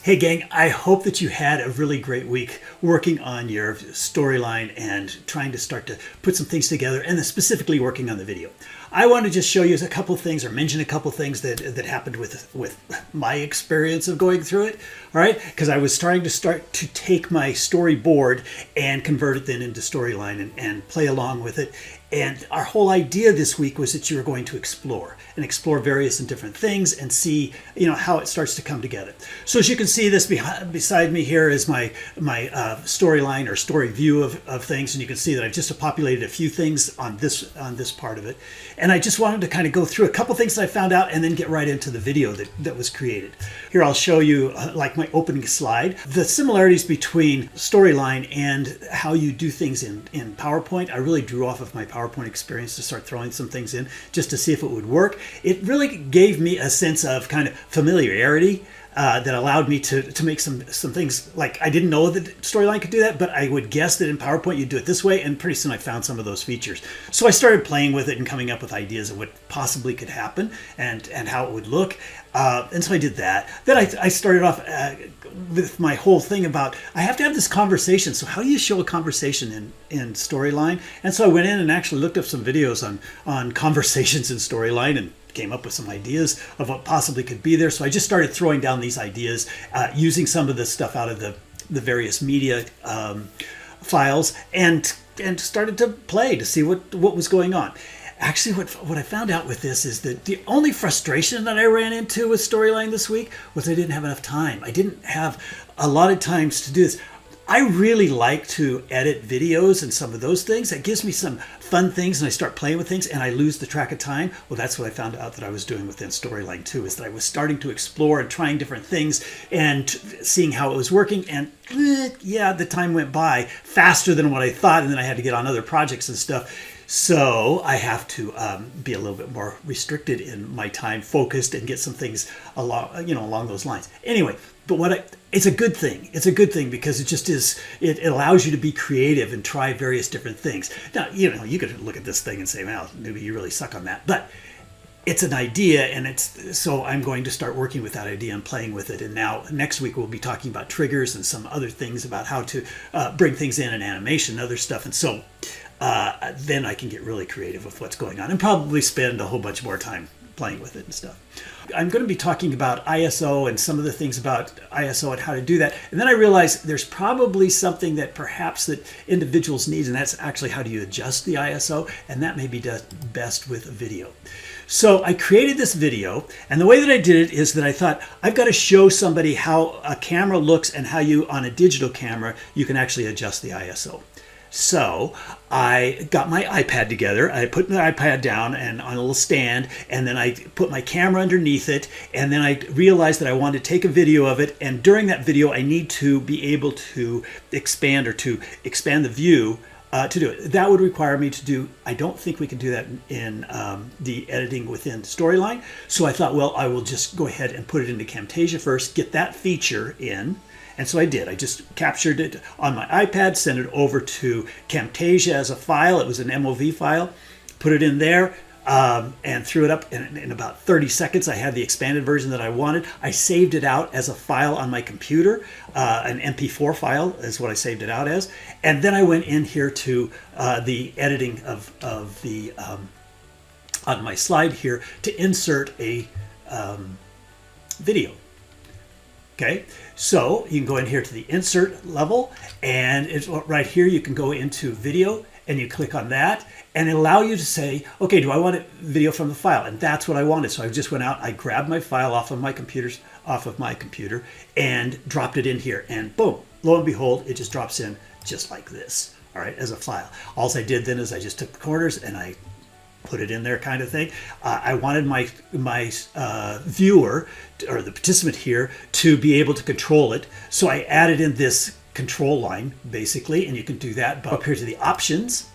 Hey gang, I hope that you had a really great week working on your storyline and trying to start to put some things together, and then specifically working on the video. I want to just show you a couple things or mention a couple things that happened with my experience of going through it. All right, because I was trying to take my storyboard and convert it then into storyline and play along with it. And our whole idea this week was that you were going to explore various and different things and see, how it starts to come together. So as you can see, this beside me here is my storyline or story view of things, and you can see that I've just populated a few things on this part of it. And I just wanted to kind of go through a couple things that I found out and then get right into the video that was created. Here I'll show you like my opening slide, the similarities between storyline and how you do things in PowerPoint. I really drew off of my PowerPoint experience to start throwing some things in just to see if it would work. It really gave me a sense of kind of familiarity that allowed me to make some things. Like, I didn't know that storyline could do that, but I would guess that in PowerPoint you'd do it this way, and pretty soon I found some of those features. So I started playing with it and coming up with ideas of what possibly could happen and how it would look. And so I did that. Then I started off with my whole thing about, I have to have this conversation. So how do you show a conversation in storyline? And so I went in and actually looked up some videos on conversations in storyline and came up with some ideas of what possibly could be there. So I just started throwing down these ideas using some of the stuff out of the various media files and started to play to see what was going on. Actually, what I found out with this is that the only frustration that I ran into with storyline this week was I didn't have enough time. I didn't have a lot of times to do this. I really like to edit videos and some of those things. That gives me some fun things, and I start playing with things and I lose the track of time. Well, that's what I found out that I was doing within storyline too, is that I was starting to explore and trying different things and seeing how it was working. And yeah, the time went by faster than what I thought, and then I had to get on other projects and stuff. So I have to be a little bit more restricted in my time, focused, and get some things along those lines. Anyway, but it's a good thing. It's a good thing because it just is. It allows you to be creative and try various different things. Now, you could look at this thing and say, "Well, Newby, you really suck on that," but it's an idea, and so I'm going to start working with that idea and playing with it. And now next week we'll be talking about triggers and some other things about how to bring things in animation and other stuff. And so then I can get really creative with what's going on and probably spend a whole bunch more time playing with it and stuff. I'm going to be talking about ISO and some of the things about ISO and how to do that. And then I realized there's probably something that perhaps that individuals need, and that's actually how do you adjust the ISO, and that may be done best with a video. So I created this video, and the way that I did it is that I thought I've got to show somebody how a camera looks and how on a digital camera, you can actually adjust the ISO. So I got my iPad together. I put my iPad down and on a little stand, and then I put my camera underneath it, and then I realized that I wanted to take a video of it, and during that video I need to be able to expand the view to do it. That would require me to do, I don't think we can do that in the editing within Storyline. So I thought, well, I will just go ahead and put it into Camtasia first, get that feature in. And so I did. I just captured it on my iPad, sent it over to Camtasia as a file. It was an MOV file. Put it in there and threw it up. In about 30 seconds, I had the expanded version that I wanted. I saved it out as a file on my computer. An MP4 file is what I saved it out as. And then I went in here to the editing of the, on my slide here, to insert a video. Okay, so you can go in here to the insert level, and it's right here. You can go into video and you click on that, and it'll allow you to say, okay, do I want a video from the file? And that's what I wanted. So I just went out, I grabbed my file off of my computer and dropped it in here, and boom, lo and behold, it just drops in just like this, all right, as a file. All I did then is I just took the corners and I put it in there, kind of thing. I wanted my viewer or the participant here to be able to control it, so I added in this control line basically, and you can do that up here to the options,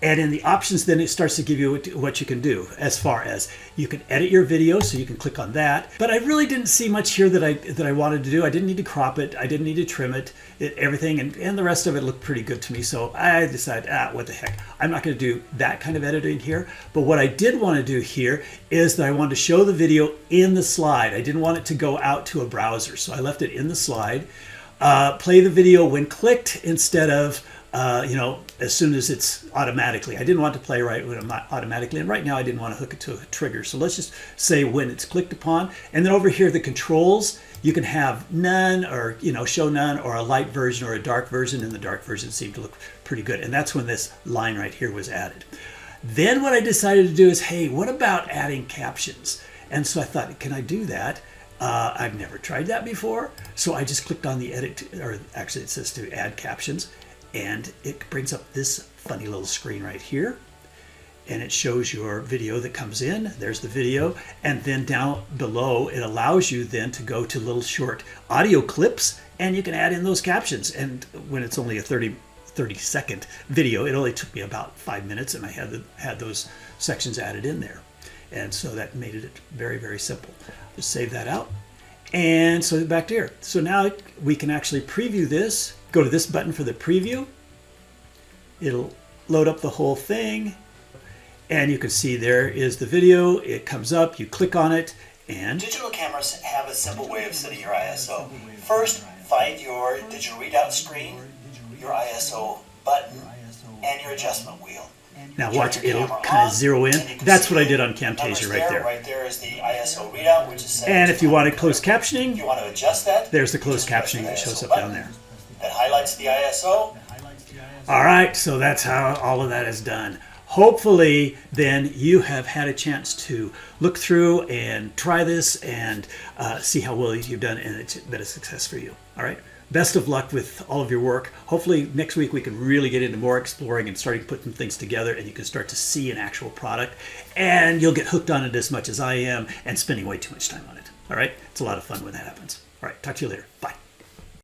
And in the options, then it starts to give you what you can do, as far as you can edit your video, so you can click on that. But I really didn't see much here that I wanted to do. I didn't need to crop it. I didn't need to trim it. Everything and the rest of it looked pretty good to me. So I decided, what the heck. I'm not going to do that kind of editing here. But what I did want to do here is that I wanted to show the video in the slide. I didn't want it to go out to a browser. So I left it in the slide. Play the video when clicked instead of as soon as it's automatically. I didn't want to play right when I'm automatically, and right now I didn't want to hook it to a trigger. So let's just say when it's clicked upon. And then over here, the controls, you can have none, or show none, or a light version or a dark version, and the dark version seemed to look pretty good. And that's when this line right here was added. Then what I decided to do is, hey, what about adding captions? And so I thought, can I do that? I've never tried that before. So I just clicked on the edit, or actually it says to add captions. And it brings up this funny little screen right here. And it shows your video that comes in. There's the video. And then down below, it allows you then to go to little short audio clips, and you can add in those captions. And when it's only a 30-second video, it only took me about 5 minutes, and I had those sections added in there. And so that made it very, very simple. Just save that out. And so back to here. So now we can actually preview this. Go to this button for the preview. It'll load up the whole thing. And you can see there is the video. It comes up, you click on it, and digital cameras have a simple way of setting your ISO. First, find your digital readout screen, your ISO button, and your adjustment wheel. Now watch, it'll kind of zero in. That's what I did on Camtasia right there. Right there is the ISO readout, which is set. And if you wanted closed captioning, you want to adjust that. There's the closed captioning that shows up down there. That highlights the ISO. All right, so that's how all of that is done. Hopefully, then you have had a chance to look through and try this and see how well you've done, and it's been a success for you. All right. Best of luck with all of your work. Hopefully next week we can really get into more exploring and starting putting things together, and you can start to see an actual product, and you'll get hooked on it as much as I am and spending way too much time on it. All right. It's a lot of fun when that happens. All right. Talk to you later. Bye.